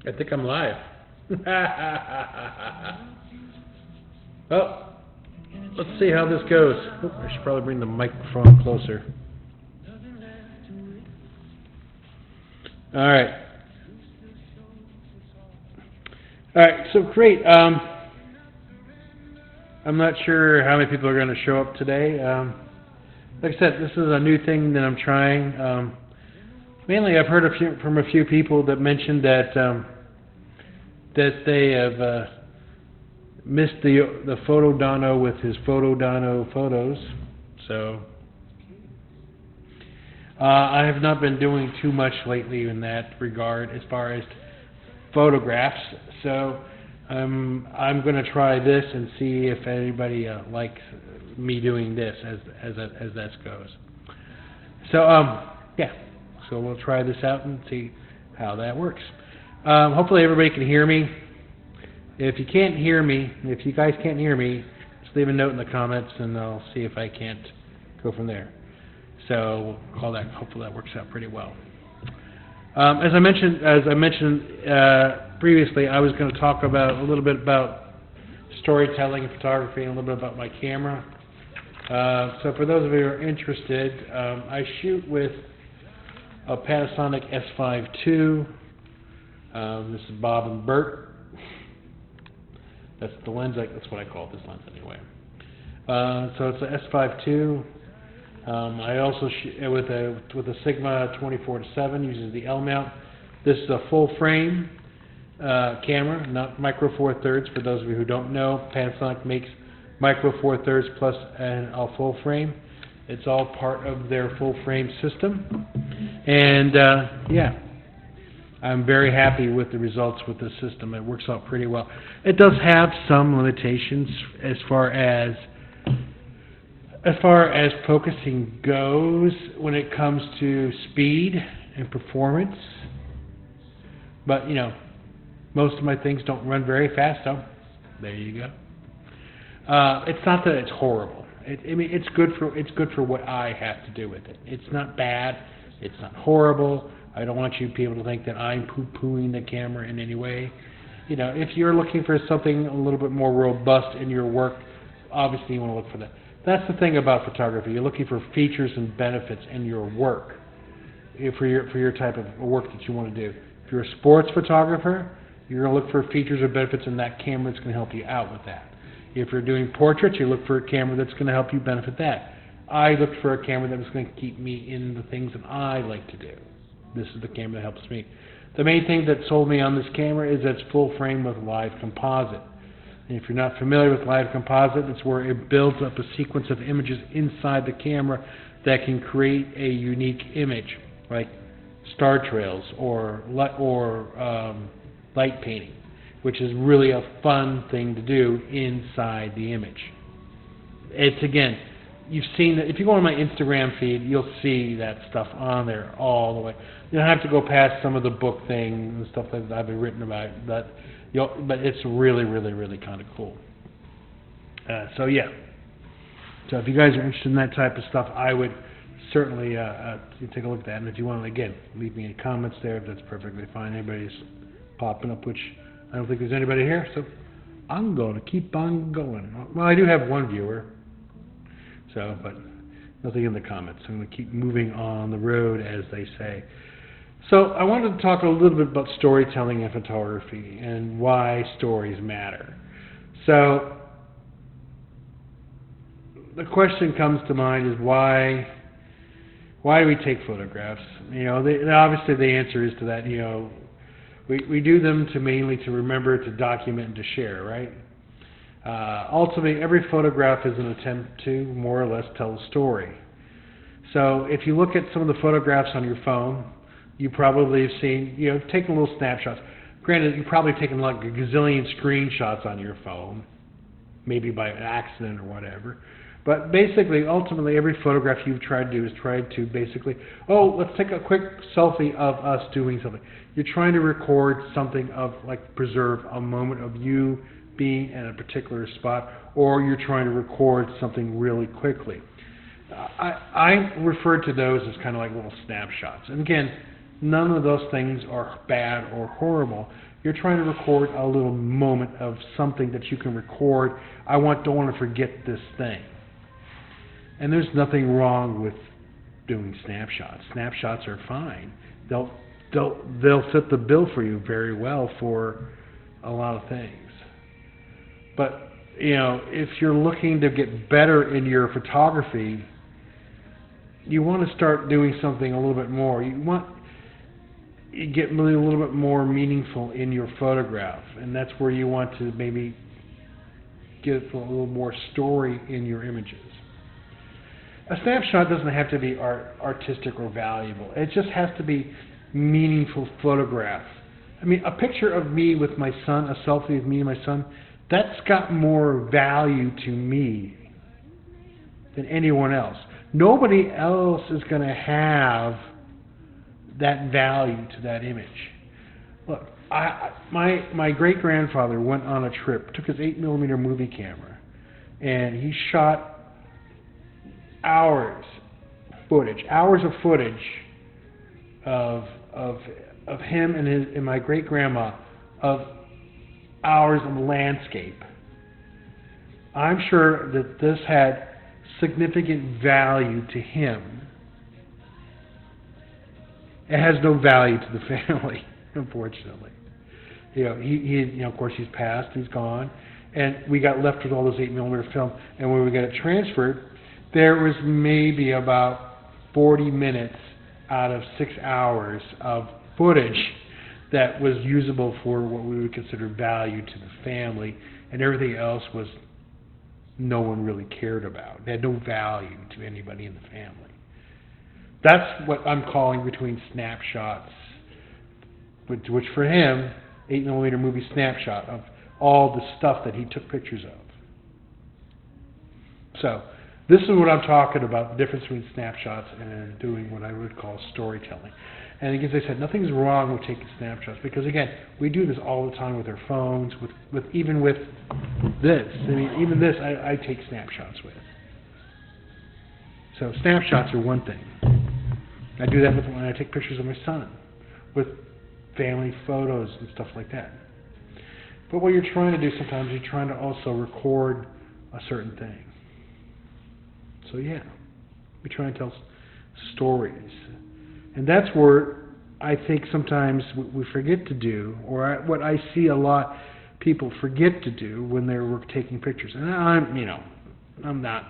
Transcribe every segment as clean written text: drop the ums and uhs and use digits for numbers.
I think I'm live. Oh, let's see how this goes. Oh, I should probably bring the microphone closer. All right. All right, so great. I'm not sure how many people are going to show up today. Like I said, this is a new thing that I'm trying. Mainly, I've heard from a few people that mentioned that they have missed the photo dono with his photo dono photos. So I have not been doing too much lately in that regard as far as photographs. So I'm going to try this and see if anybody likes me doing this as that goes. So yeah. So we'll try this out and see how that works. Hopefully everybody can hear me. If you can't hear me, if you guys can't hear me, just leave a note in the comments and I'll see if I can't go from there. So we'll call that. Hopefully that works out pretty well. As I mentioned previously, I was going to talk about a little bit about storytelling and photography and a little bit about my camera. So for those of you who are interested, I shoot with a Panasonic S5 II. This is Bob and Bert. That's the lens. That's what I call this lens anyway. So it's a S5 II. I also shoot with a Sigma 24-7. Uses the L mount. This is a full frame camera, not micro four thirds. For those of you who don't know, Panasonic makes micro four thirds plus a full frame. It's all part of their full frame system. And yeah, I'm very happy with the results with this system. It works out pretty well. It does have some limitations as far as focusing goes when it comes to speed and performance. But you know, most of my things don't run very fast, so there you go. It's not that it's horrible. I mean, it's good for what I have to do with it. It's not bad. It's not horrible. I don't want you people to think that I'm poo-pooing the camera in any way. You know, if you're looking for something a little bit more robust in your work, obviously you want to look for that. That's the thing about photography. You're looking for features and benefits in your work, for your type of work that you want to do. If you're a sports photographer, you're going to look for features or benefits in that camera that's going to help you out with that. If you're doing portraits, you look for a camera that's going to help you benefit that. I looked for a camera that was going to keep me in the things that I like to do. This is the camera that helps me. The main thing that sold me on this camera is that it's full frame with live composite. And if you're not familiar with live composite, it's where it builds up a sequence of images inside the camera that can create a unique image, like star trails or light painting, which is really a fun thing to do inside the image. It's, again, you've seen that. If you go on my Instagram feed, you'll see that stuff on there all the way. You don't have to go past some of the book things and stuff that I've written about, but it's really, really, really kind of cool. So yeah. So if you guys are interested in that type of stuff, I would certainly take a look at that. And if you want to, again, leave me any comments there. That's perfectly fine. Anybody's popping up, which I don't think there's anybody here, so I'm going to keep on going. Well, I do have one viewer, so, but nothing in the comments. I'm going to keep moving on the road, as they say. So I wanted to talk a little bit about storytelling and photography and why stories matter. So the question comes to mind is why do we take photographs? You know, obviously the answer is to that, you know, we do them mainly to remember, to document, and to share, right? Ultimately, every photograph is an attempt to more or less tell a story. So if you look at some of the photographs on your phone, you probably have seen, you know, taken little snapshots. Granted, you've probably taken like a gazillion screenshots on your phone, maybe by accident or whatever. But basically, ultimately, every photograph you've tried to do is tried to basically, oh, let's take a quick selfie of us doing something. You're trying to record something of, like, preserve a moment of you being in a particular spot, or you're trying to record something really quickly. I refer to those as kind of like little snapshots. And again, None of those things are bad or horrible. You're trying to record a little moment of something that you can record. Don't want to forget this thing. And there's nothing wrong with doing snapshots. Snapshots are fine. They'll fit the bill for you very well for a lot of things. But if you're looking to get better in your photography, you want to start doing something a little bit more. You get really a little bit more meaningful in your photograph, and that's where you want to maybe get a little more story in your images. A snapshot doesn't have to be artistic or valuable. It just has to be meaningful photograph. I mean, a picture of me with my son, a selfie of me and my son, that's got more value to me than anyone else. Nobody else is going to have that value to that image. Look, my great-grandfather went on a trip, took his 8mm movie camera, and he shot hours of footage of him and my great-grandma, of hours of landscape. I'm sure that this had significant value to him. It has no value to the family, unfortunately. He of course he's passed, he's gone, and we got left with all this 8mm film. And when we got it transferred, there was maybe about 40 minutes out of 6 hours of footage that was usable for what we would consider value to the family, and everything else was no one really cared about. It had no value to anybody in the family. That's what I'm calling between snapshots, which for him, 8mm movie snapshot of all the stuff that he took pictures of. So, this is what I'm talking about, the difference between snapshots and doing what I would call storytelling. And again, as I said, nothing's wrong with taking snapshots, because again, we do this all the time with our phones, even with this. I mean, even this I take snapshots with. So snapshots are one thing. I do that when I take pictures of my son, with family photos and stuff like that. But what you're trying to do sometimes, you're trying to also record a certain thing. So yeah, we try and tell stories. And that's where I think sometimes we forget to do, or what I see a lot people forget to do when they're taking pictures. And I'm not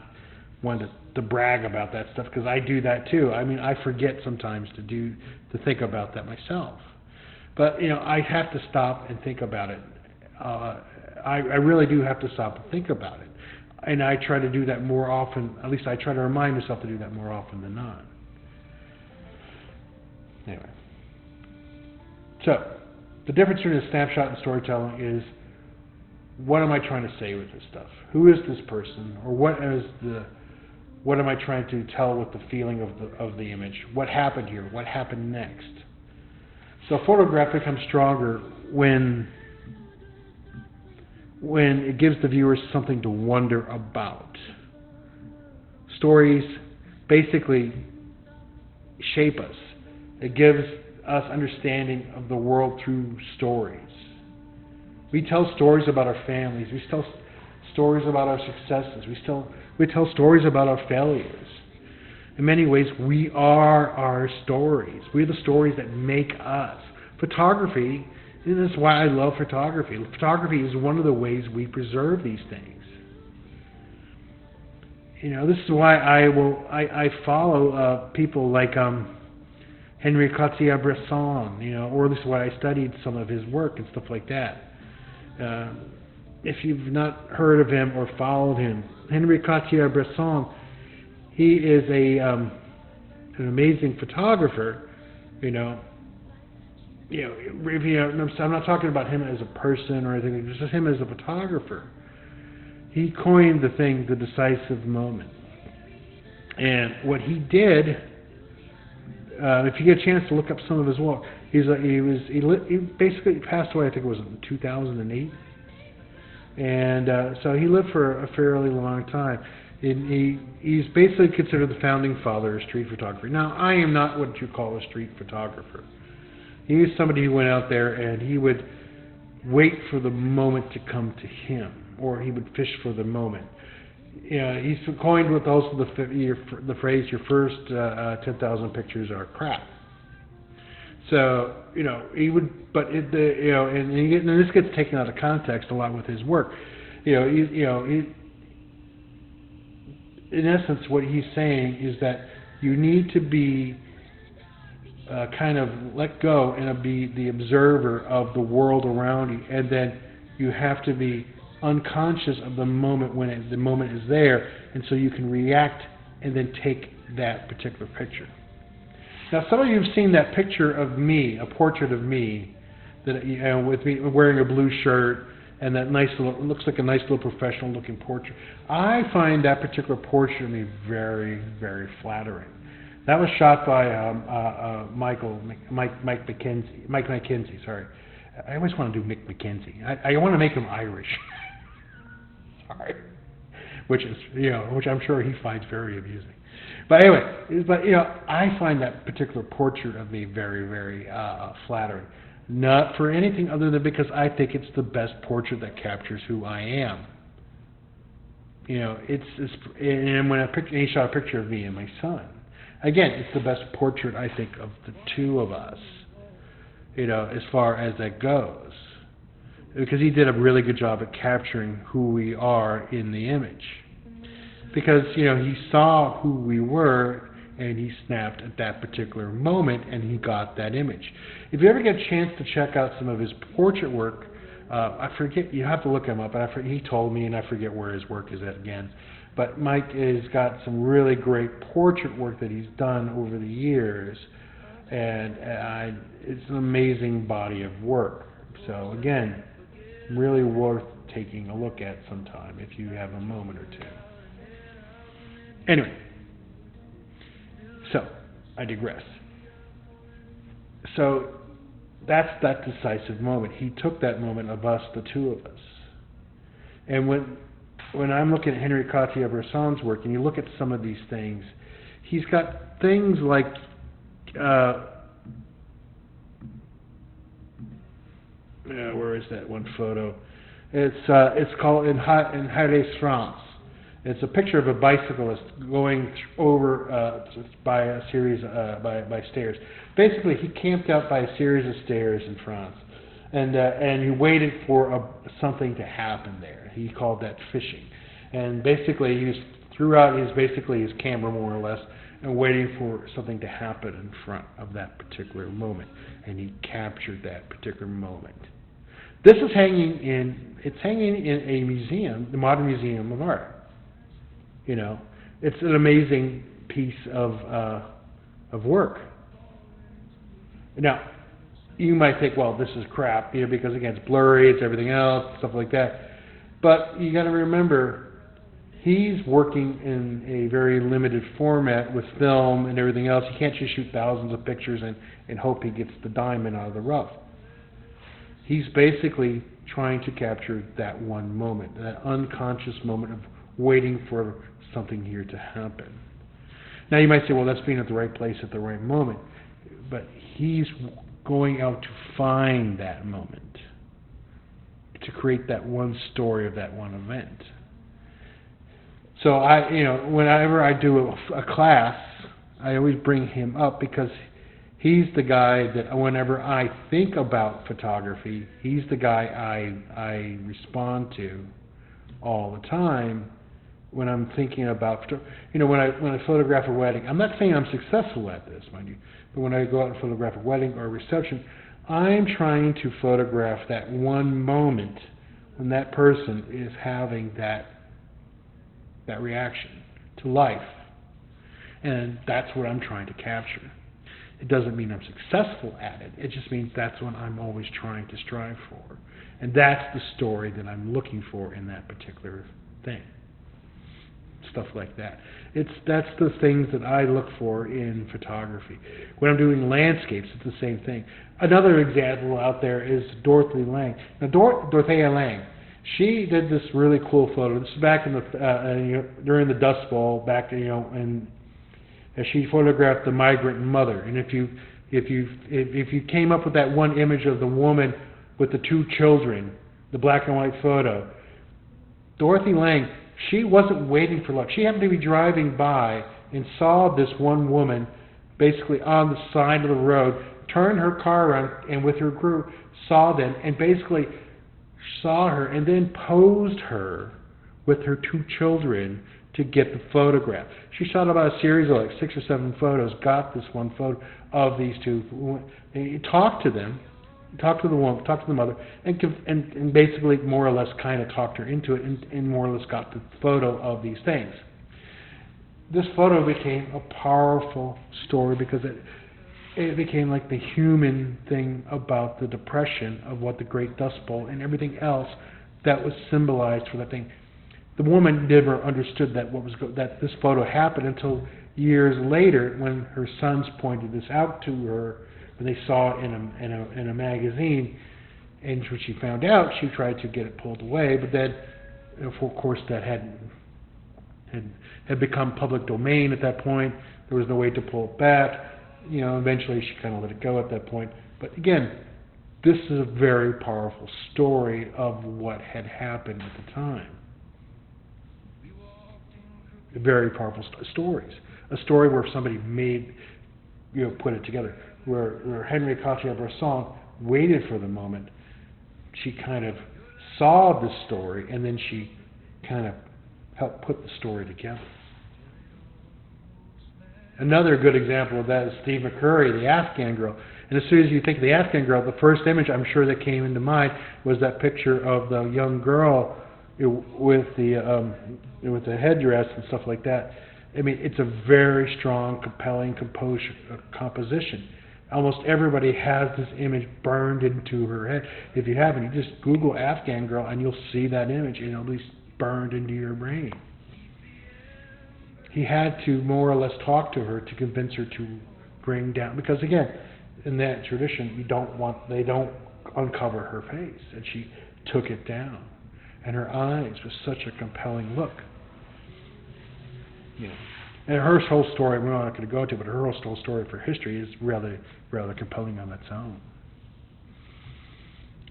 one to brag about that stuff, because I do that too. I mean, I forget sometimes to think about that myself. But I have to stop and think about it. I really do have to stop and think about it. And I try to do that more often. At least I try to remind myself to do that more often than not. Anyway. So, the difference between a snapshot and storytelling is, what am I trying to say with this stuff? Who is this person? Or what am I trying to tell with the feeling of the image? What happened here? What happened next? So a photograph becomes stronger when it gives the viewers something to wonder about. Stories basically shape us. It gives us understanding of the world through stories. We tell stories about our families. We tell stories about our successes. We tell stories about our failures. In many ways, we are our stories. We're the stories that make us. Photography, and that's why I love photography. Photography is one of the ways we preserve these things. This is why I follow people like Henri Cartier-Bresson, or this is why I studied some of his work and stuff like that. If you've not heard of him or followed him, Henri Cartier-Bresson, he is an amazing photographer. I'm not talking about him as a person or anything, just him as a photographer. He coined the thing, the decisive moment. And what he did, if you get a chance to look up some of his work, he basically passed away, I think it was in 2008. And so he lived for a fairly long time. He's basically considered the founding father of street photography. Now, I am not what you call a street photographer. He was somebody who went out there and he would wait for the moment to come to him, or he would fish for the moment. He's coined with also the phrase, "Your first 10,000 pictures are crap." So he would, but and this gets taken out of context a lot with his work. In essence, what he's saying is that you need to be kind of let go and be the observer of the world around you, and then you have to be unconscious of the moment when the moment is there, and so you can react and then take that particular picture. Now, some of you have seen that picture of me, a portrait of me, that with me wearing a blue shirt and that nice little, it looks like a nice little professional-looking portrait. I find that particular portrait of me very, very flattering. That was shot by Mike McKenzie. Sorry, I always want to do Mick McKenzie. I want to make him Irish. Sorry, which I'm sure he finds very amusing. But anyway, I find that particular portrait of me very, very flattering. Not for anything other than because I think it's the best portrait that captures who I am. And when he shot a picture of me and my son. Again, it's the best portrait, I think, of the two of us, as far as that goes. Because he did a really good job at capturing who we are in the image. Because, he saw who we were, and he snapped at that particular moment, and he got that image. If you ever get a chance to check out some of his portrait work, I forget, you have to look him up, he told me, and I forget where his work is at again. But Mike has got some really great portrait work that he's done over the years, and it's an amazing body of work. So again, really worth taking a look at sometime if you have a moment or two. Anyway, so I digress. So that's that decisive moment. He took that moment of us, the two of us. And when I'm looking at Henri Cartier-Bresson's work, and you look at some of these things, he's got things like where is that one photo? It's called in Harris, France. It's a picture of a bicyclist going over by a series by stairs. Basically, he camped out by a series of stairs in France, and he waited for something to happen there. He called that fishing, and basically he was throughout his camera more or less, and waiting for something to happen in front of that particular moment, and he captured that particular moment. This is hanging in a museum, the Modern Museum of Art. It's an amazing piece of work. Now, you might think, well, this is crap, because again, it's blurry, it's everything else, stuff like that. But you got to remember, he's working in a very limited format with film and everything else. He can't just shoot thousands of pictures and hope he gets the diamond out of the rough. He's basically trying to capture that one moment, that unconscious moment of waiting for something here to happen. Now you might say, well, that's being at the right place at the right moment. But he's going out to find that moment, to create that one story of that one event. So whenever I do a class, I always bring him up because he's the guy that whenever I think about photography, he's the guy I respond to all the time when I'm thinking about, when I photograph a wedding. I'm not saying I'm successful at this, mind you, but when I go out and photograph a wedding or a reception, I'm trying to photograph that one moment when that person is having that reaction to life. And that's what I'm trying to capture. It doesn't mean I'm successful at it. It just means that's what I'm always trying to strive for. And that's the story that I'm looking for in that particular thing. Stuff like that. That's the things that I look for in photography. When I'm doing landscapes, it's the same thing. Another example out there is Dorothea Lange. Now, Dorothea Lange, she did this really cool photo. This is back in the during the Dust Bowl, back and she photographed the migrant mother. And if you If you came up with that one image of the woman with the two children, the black and white photo, Dorothy Lang, she wasn't waiting for luck. She happened to be driving by and saw this one woman basically on the side of the road, turned her car around, and with her crew saw them, and basically saw her and then posed her with her two children to get the photograph. She shot about a series of like 6 or 7 photos, got this one photo of these two, and talked to them, talked to the woman, talked to the mother, and basically more or less kind of talked her into it, and more or less got the photo of these things. This photo became a powerful story because it became like the human thing about the depression of what the Great Dust Bowl and everything else that was symbolized for that thing. The woman never understood that this photo happened until years later when her sons pointed this out to her, when they saw it in a magazine, and when she found out, she tried to get it pulled away, but then, of course, that had become public domain at that point. There was no way to pull it back. Eventually she kind of let it go at that point. But again, this is a very powerful story of what had happened at the time. Very powerful stories. A story where somebody put it together. Where Henry Cartier-Bresson waited for the moment. She kind of saw the story, and then she kind of helped put the story together. Another good example of that is Steve McCurry, the Afghan girl. And as soon as you think of the Afghan girl, the first image I'm sure that came into mind was that picture of the young girl with the headdress and stuff like that. I mean, it's a very strong, compelling composition. Almost everybody has this image burned into her head. If you haven't, you just Google Afghan girl and you'll see that image, and it'll be burned into your brain. He had to more or less talk to her to convince her to bring down, because again, in that tradition, they don't uncover her face, and she took it down, and her eyes was such a compelling look. And her whole story, we're not going to go into, but her whole story for history is rather compelling on its own.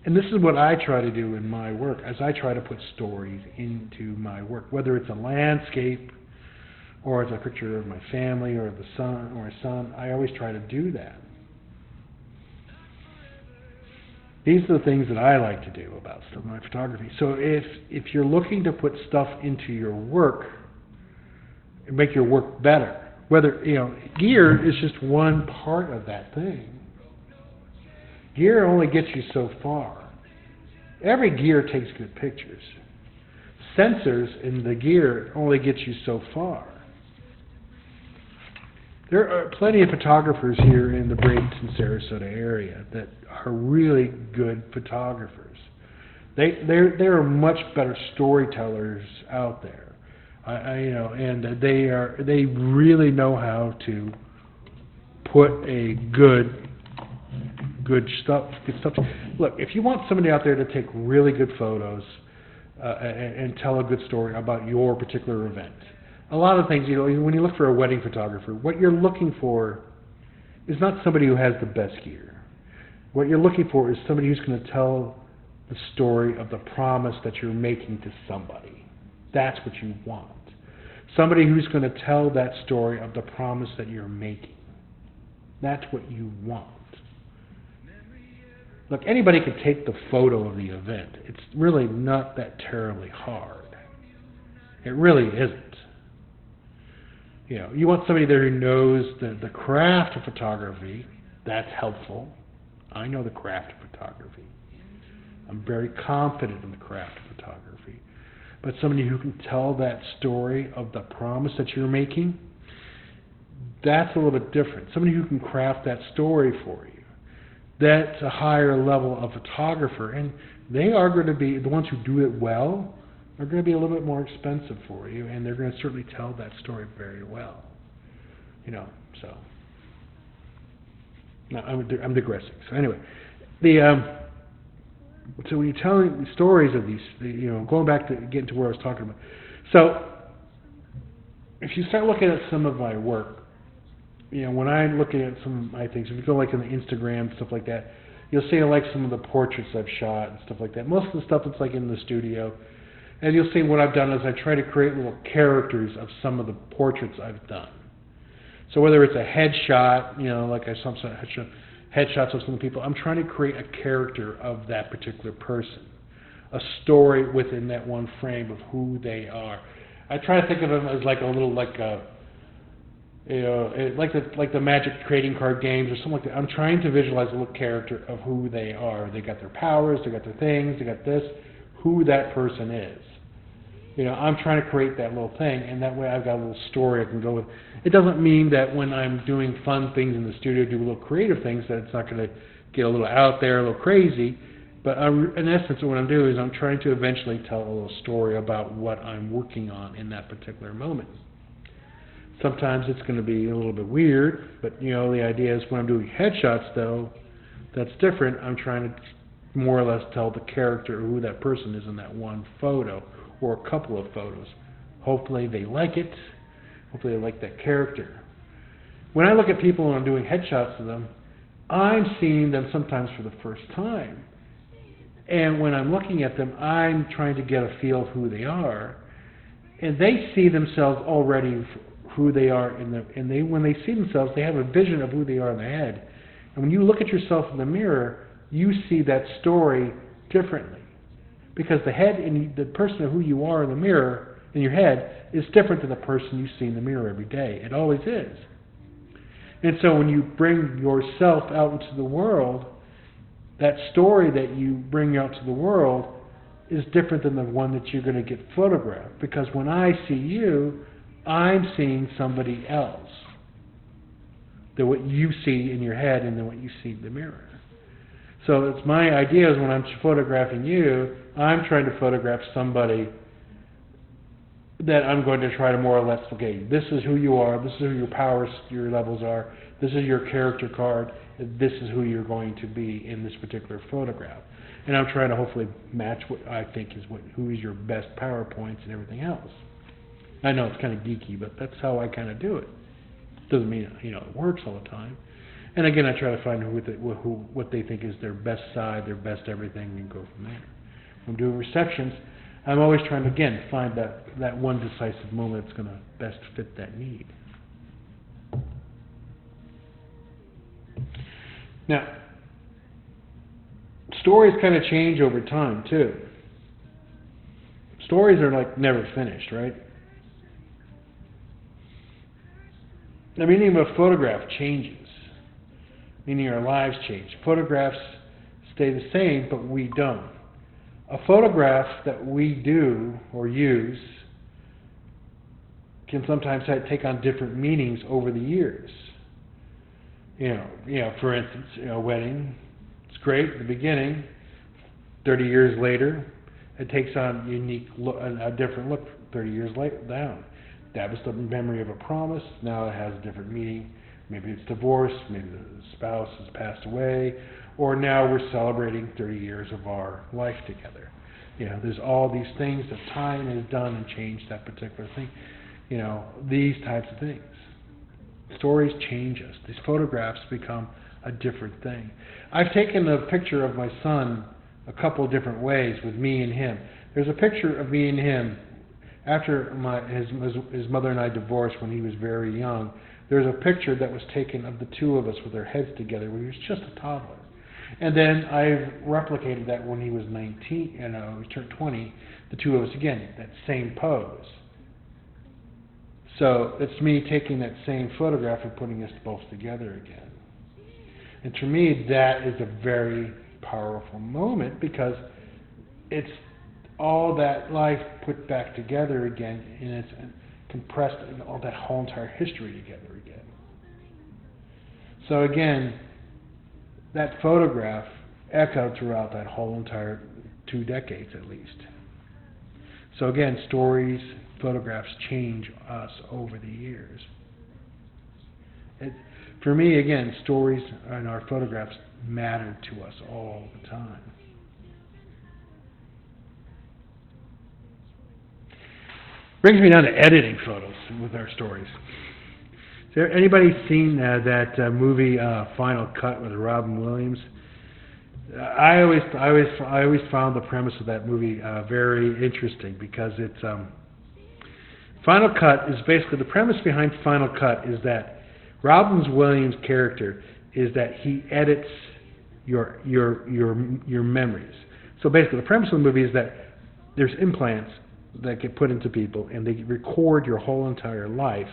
And this is what I try to do in my work, as I try to put stories into my work, whether it's a landscape, or it's a picture of my family, or the son, or a son. I always try to do that. These are the things that I like to do about stuff in my photography. So if you're looking to put stuff into your work, and make your work better, whether, gear is just one part of that thing. Gear only gets you so far. Every gear takes good pictures. Sensors in the gear only get you so far. There are plenty of photographers here in the Bradenton, Sarasota area that are really good photographers. There are much better storytellers out there. And they really know how to put a good stuff. Look, if you want somebody out there to take really good photos and tell a good story about your particular event, a lot of things, when you look for a wedding photographer, what you're looking for is not somebody who has the best gear. What you're looking for is somebody who's going to tell the story of the promise that you're making to somebody. That's what you want. Somebody who's going to tell that story of the promise that you're making. That's what you want. Look, anybody can take the photo of the event. It's really not that terribly hard. It really isn't. You want somebody there who knows the craft of photography. That's helpful. I know the craft of photography. I'm very confident in the craft of photography. But somebody who can tell that story of the promise that you're making, that's a little bit different. Somebody who can craft that story for you. That's a higher level of photographer, and they are going to be, the ones who do it well, are going to be a little bit more expensive for you, and they're going to certainly tell that story very well. So. No, I'm digressing. So anyway, so when you're telling the stories of these, going back to getting to where I was talking about. So if you start looking at some of my work, when I'm looking at some of my things, if you go like on the Instagram, stuff like that, you'll see like some of the portraits I've shot and stuff like that. Most of the stuff that's like in the studio. And you'll see what I've done is I try to create little characters of some of the portraits I've done. So whether it's a headshot, like I some sort of headshots of some people, I'm trying to create a character of that particular person, a story within that one frame of who they are. I try to think of them as like a little like the Magic trading card games or something like that. I'm trying to visualize a little character of who they are. They got their powers, they got their things, they got this, who that person is. I'm trying to create that little thing, and that way I've got a little story I can go with. It doesn't mean that when I'm doing fun things in the studio, do little creative things, that it's not going to get a little out there, a little crazy. But in essence, what I'm doing is I'm trying to eventually tell a little story about what I'm working on in that particular moment. Sometimes it's going to be a little bit weird, but the idea is when I'm doing headshots, though, that's different. I'm trying to more or less tell the character or who that person is in that one photo or a couple of photos. Hopefully they like it. Hopefully they like that character. When I look at people and I'm doing headshots of them, I'm seeing them sometimes for the first time. And when I'm looking at them, I'm trying to get a feel of who they are. And they see themselves already who they are when they see themselves, they have a vision of who they are in their head. And when you look at yourself in the mirror, you see that story differently. Because the head and the person of who you are in the mirror, in your head, is different than the person you see in the mirror every day. It always is. And so when you bring yourself out into the world, that story that you bring out to the world is different than the one that you're going to get photographed. Because when I see you, I'm seeing somebody else than what you see in your head and than what you see in the mirror. So it's my idea is when I'm photographing you, I'm trying to photograph somebody that I'm going to try to more or less, okay, this is who you are, this is who your powers, your levels are, this is your character card, this is who you're going to be in this particular photograph. And I'm trying to hopefully match what I think is who is your best PowerPoints and everything else. I know it's kind of geeky, but that's how I kind of do it. Doesn't mean it works all the time. And again, I try to find what they think is their best side, their best everything, and go from there. When I'm doing receptions, I'm always trying to, again, find that one decisive moment that's going to best fit that need. Now, stories kind of change over time, too. Stories are like never finished, right? The meaning of a photograph changes. Meaning our lives change. Photographs stay the same, but we don't. A photograph that we do or use can sometimes take on different meanings over the years. For instance, a wedding, it's great at the beginning. 30 years later, it takes on a different look 30 years down. That was the memory of a promise. Now it has a different meaning. Maybe it's divorce, maybe the spouse has passed away, or now we're celebrating 30 years of our life together. There's all these things that time has done and changed that particular thing. These types of things. Stories change us. These photographs become a different thing. I've taken a picture of my son a couple of different ways with me and him. There's a picture of me and him after his mother and I divorced when he was very young. There's a picture that was taken of the two of us with our heads together when he was just a toddler. And then I've replicated that when he was 19, he turned 20, the two of us again, that same pose. So it's me taking that same photograph and putting us both together again. And to me, that is a very powerful moment because it's all that life put back together again, and it's compressed all that whole entire history together again. So again, that photograph echoed throughout that whole entire 2 decades at least. So again, stories, photographs change us over the years. For me, again, stories and our photographs matter to us all the time. Brings me down to editing photos with our stories. there anybody seen that movie Final Cut with Robin Williams? I always found the premise of that movie very interesting because it's Final Cut is basically the premise behind Final Cut is that Robin Williams' character is that he edits your memories. So basically, the premise of the movie is that there's implants that get put into people, and they record your whole entire life.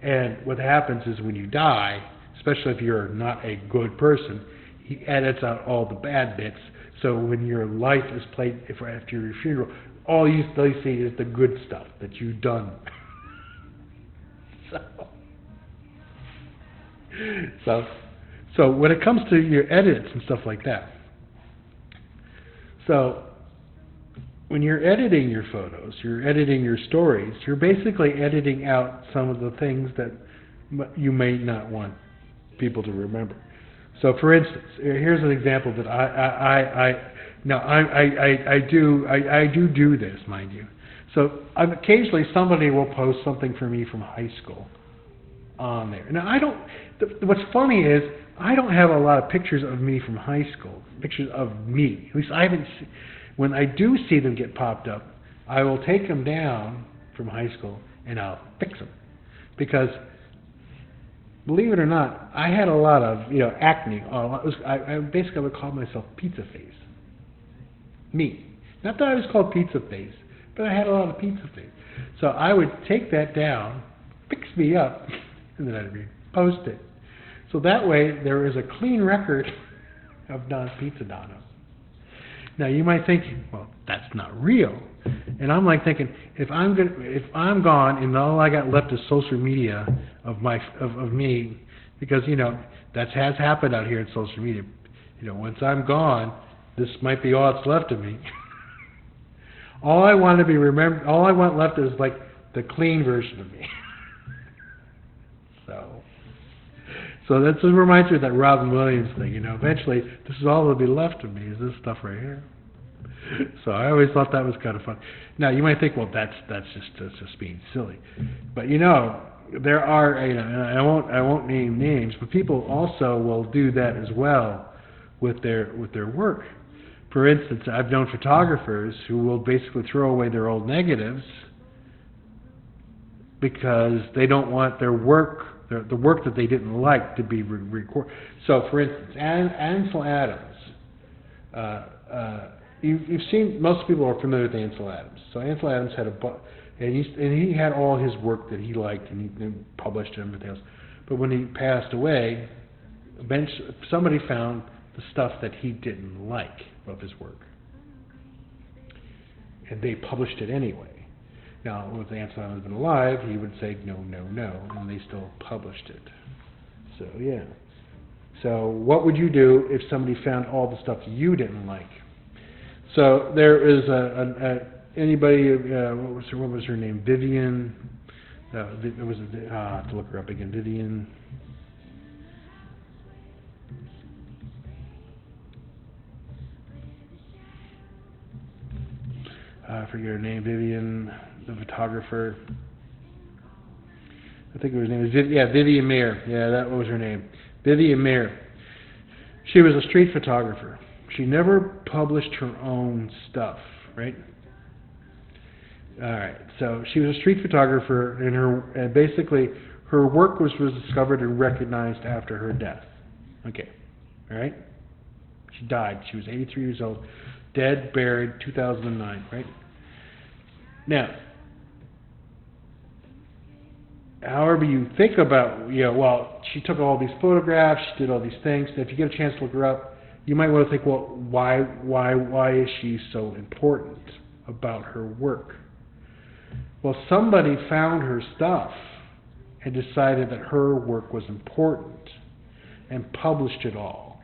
And what happens is when you die, especially if you're not a good person, he edits out all the bad bits. So when your life is played after your funeral, all you see is the good stuff that you've done. So when it comes to your edits and stuff like that, so when you're editing your photos, you're editing your stories, you're basically editing out some of the things that you may not want people to remember. So for instance, here's an example that I do this, mind you. So occasionally somebody will post something for me from high school on there. Now what's funny is I don't have a lot of pictures of me from high school, pictures of me. At least I haven't seen. When I do see them get popped up, I will take them down from high school and I'll fix them. Because, believe it or not, I had a lot of acne. I basically would call myself pizza face. Me. Not that I was called pizza face, but I had a lot of pizza face. So I would take that down, fix me up, and then I'd repost it. So that way there is a clean record of non-pizza Dono. Now you might think, well, that's not real, and I'm like thinking, if I'm gone and all I got left is social media of me, because that has happened out here in social media. Once I'm gone, this might be all that's left of me. All I want left is like the clean version of me. So that just reminds me of that Robin Williams thing. Eventually, this is all that'll be left of me is this stuff right here. So I always thought that was kind of fun. Now you might think, well, that's just being silly, but there are and I won't name names, but people also will do that as well with their work. For instance, I've known photographers who will basically throw away their old negatives because they don't want their work. The work that they didn't like to be recorded. So, for instance, Ansel Adams. You've seen, most people are familiar with Ansel Adams. So Ansel Adams had and he had all his work that he liked, and he published and everything else. But when he passed away, eventually somebody found the stuff that he didn't like of his work, and they published it anyway. Now, if Ansel had been alive, he would say no, and they still published it. So, yeah. So, what would you do if somebody found all the stuff you didn't like? So, there is anybody, what was her name? Vivian. It was I have to look her up again. Vivian. I forget her name. Vivian. The photographer, I think her name was Vivian Mayer. Yeah, that was her name, Vivian Mayer. She was a street photographer. She never published her own stuff, right? All right. So she was a street photographer, and basically her work was discovered and recognized after her death. Okay. All right. She died. She was 83 years old, dead, buried, 2009. Right. Now, however you think about, well, she took all these photographs, she did all these things. If you get a chance to look her up, you might want to think, well, why is she so important about her work? Well, somebody found her stuff and decided that her work was important and published it all.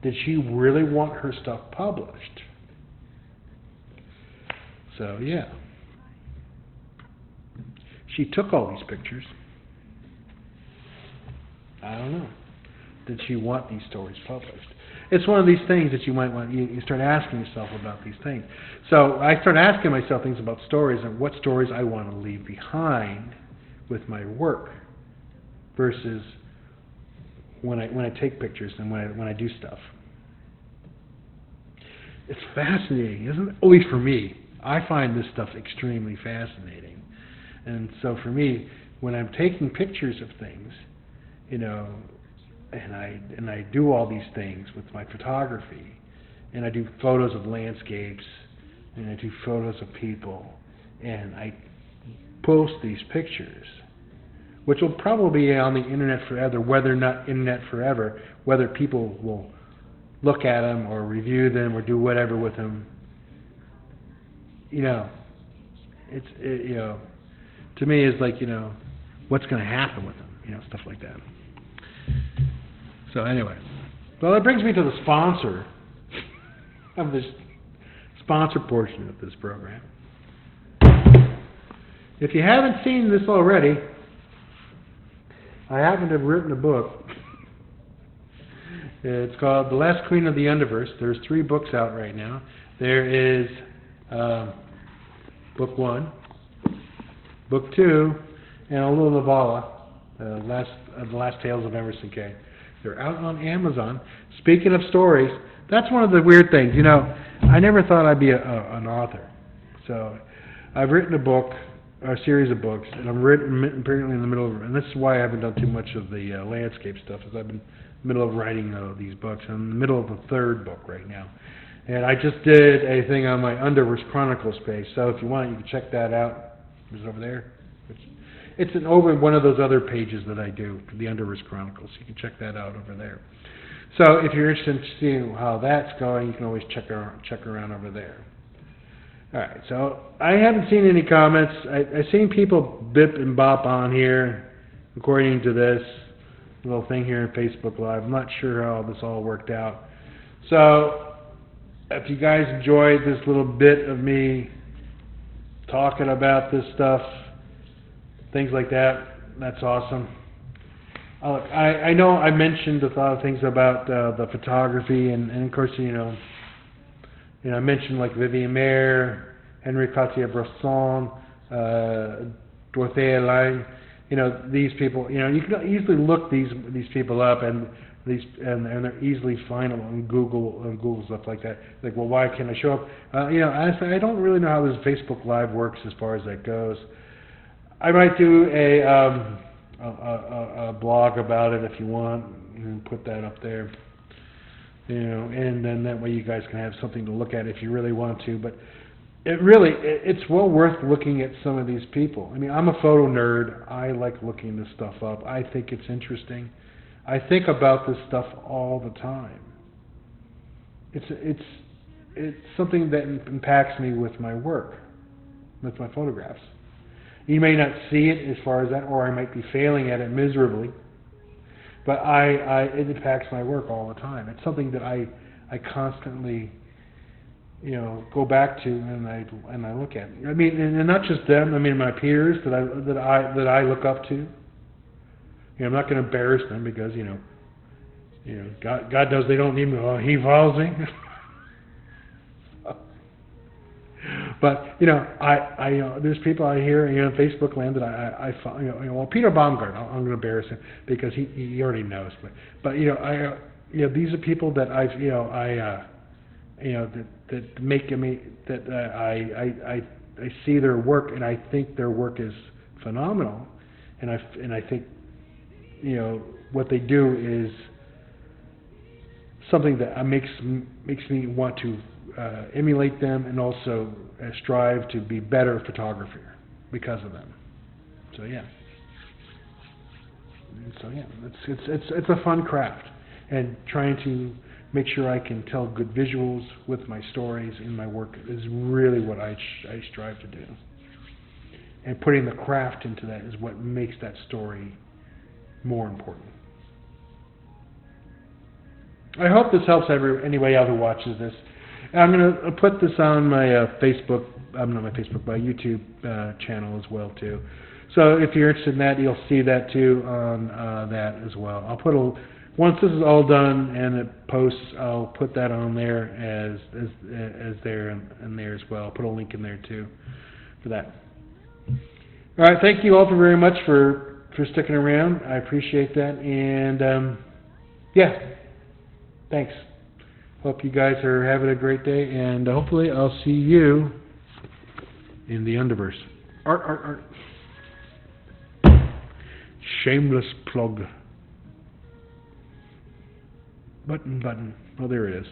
Did she really want her stuff published? So, yeah. She took all these pictures. I don't know. Did she want these stories published? It's one of these things that you might want. You start asking yourself about these things. So I start asking myself things about stories and what stories I want to leave behind with my work. versus when I take pictures and when I do stuff. It's fascinating, isn't it? At least for me. I find this stuff extremely fascinating. And so for me, when I'm taking pictures of things, and I do all these things with my photography, and I do photos of landscapes, and I do photos of people, and I post these pictures, which will probably be on the internet forever, whether not internet forever, whether people will look at them or review them or do whatever with them. To me, it's like, what's going to happen with them, stuff like that. So anyway, well, that brings me to the sponsor of this sponsor portion of this program. If you haven't seen this already, I happen to have written a book. It's called The Last Queen of the Universe. There's 3 books out right now. There is book 1, book 2, and a little novella, The Last Tales of Emerson K. They're out on Amazon. Speaking of stories, that's one of the weird things. I never thought I'd be an author. So I've written a book, a series of books, and I'm apparently in the middle of, and this is why I haven't done too much of the landscape stuff, is I've been in the middle of writing these books. I'm in the middle of the 3rd book right now. And I just did a thing on my Underverse Chronicles page, so if you want, you can check that out. It's over there. It's over one of those other pages that I do, the Underverse Chronicles. You can check that out over there. So if you're interested in seeing how that's going, you can always check around over there. All right, so I haven't seen any comments. I've seen people bip and bop on here, according to this little thing here in Facebook Live. I'm not sure how this all worked out. So if you guys enjoyed this little bit of me talking about this stuff, things like that, that's awesome. I know I mentioned a lot of things about the photography, and of course, I mentioned like Vivian Mayer, Henri Cartier-Bresson, Dorothea Lange. These people. You can easily look these people up, and they're easily findable on Google stuff like that. Like, well, why can't I show up? I don't really know how this Facebook Live works as far as that goes. I might do a blog about it if you want, and put that up there. And then that way you guys can have something to look at if you really want to. But it's well worth looking at some of these people. I mean, I'm a photo nerd. I like looking this stuff up. I think it's interesting. I think about this stuff all the time. It's something that impacts me with my work, with my photographs. You may not see it as far as that, or I might be failing at it miserably. But it impacts my work all the time. It's something that I constantly, go back to and I look at. I mean, and not just them. I mean, my peers that I look up to. I'm not going to embarrass them because God knows they don't need me. Oh, he follows me. But there's people I hear in Facebook land that I well, Peter Baumgart. I'm going to embarrass him because he already knows. But these are people that that make me that I see their work, and I think their work is phenomenal, and I think what they do is something that makes me want to emulate them, and also strive to be better photographer because of them. So yeah, it's a fun craft, and trying to make sure I can tell good visuals with my stories in my work is really what I strive to do. And putting the craft into that is what makes that story more important. I hope this helps anybody out who watches this. I'm going to put this on my my YouTube channel as well too. So if you're interested in that, you'll see that too on that as well. I'll put once this is all done and it posts, I'll put that on there as there and there as well. I'll put a link in there too for that. All right, thank you all very much for for sticking around. I appreciate that. And, yeah, thanks. Hope you guys are having a great day. And hopefully I'll see you in the Underverse. Art, art, art. Shameless plug. Button. Oh, there it is.